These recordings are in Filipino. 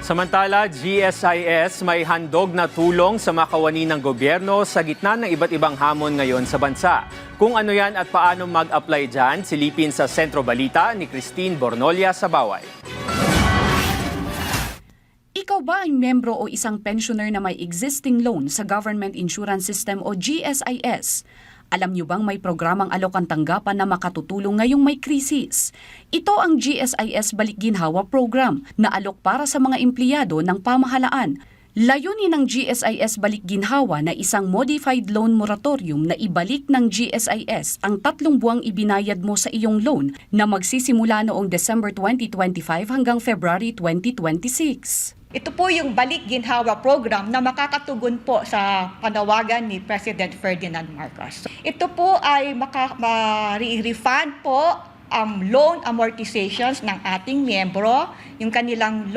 Samantala, GSIS may handog na tulong sa makawani ng gobyerno sa gitna ng iba't ibang hamon ngayon sa bansa. Kung ano yan at paano mag-apply dyan, silipin sa Sentro Balita ni Christine Bornolia sa Baway. Ikaw ba ay membro o isang pensioner na may existing loan sa Government Insurance System o GSIS? Alam niyo bang may programang alokang tanggapan na makatutulong ngayong may krisis? Ito ang GSIS Balikginhawa Program na alok para sa mga empleyado ng pamahalaan. Layunin ng GSIS Balikginhawa na isang modified loan moratorium na ibalik ng GSIS ang 3 buwang ibinayad mo sa iyong loan na magsisimula noong December 2025 hanggang February 2026. Ito po yung Balikginhawa program na makakatugon po sa panawagan ni President Ferdinand Marcos. Ito po ay ma-refund po ang loan amortizations ng ating miyembro, yung kanilang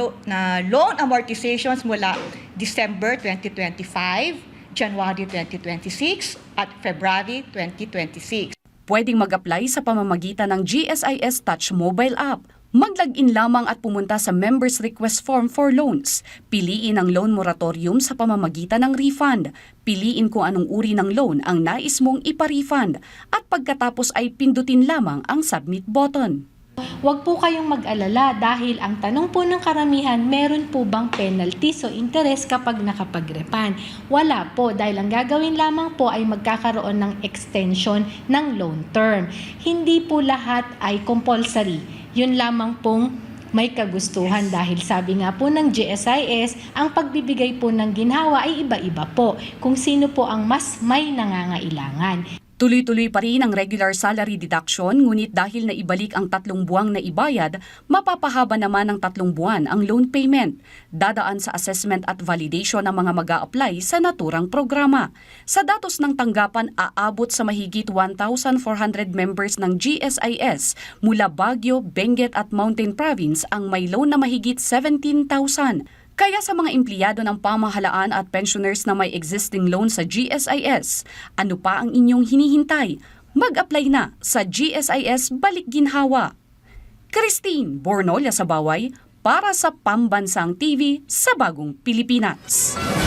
loan amortizations mula December 2025, January 2026 at February 2026. Pwedeng mag-apply sa pamamagitan ng GSIS Touch mobile app. Mag-login lamang at pumunta sa Members Request Form for Loans. Piliin ang loan moratorium sa pamamagitan ng refund. Piliin kung anong uri ng loan ang nais mong ipa-refund. At pagkatapos ay pindutin lamang ang Submit button. Huwag po kayong mag-alala dahil ang tanong po ng karamihan, meron po bang penalties o interest kapag nakapag-refund? Wala po dahil ang gagawin lamang po ay magkakaroon ng extension ng loan term. Hindi po lahat ay compulsory. Yun lamang pong may kagustuhan dahil sabi nga po ng GSIS, ang pagbibigay po ng ginhawa ay iba-iba po kung sino po ang mas may nangangailangan. Tuloy-tuloy pa rin ang regular salary deduction, ngunit dahil na ibalik ang 3 buwang na ibayad, mapapahaba naman ng 3 buwan ang loan payment. Dadaan sa assessment at validation ng mga mag-a-apply sa naturang programa. Sa datos ng tanggapan, aabot sa mahigit 1,400 members ng GSIS mula Baguio, Benguet at Mountain Province ang may loan na mahigit 17,000. Kaya sa mga empleyado ng pamahalaan at pensioners na may existing loan sa GSIS, ano pa ang inyong hinihintay? Mag-apply na sa GSIS Balikginhawa. Christine Bornolia sa Baway para sa Pambansang TV sa Bagong Pilipinas.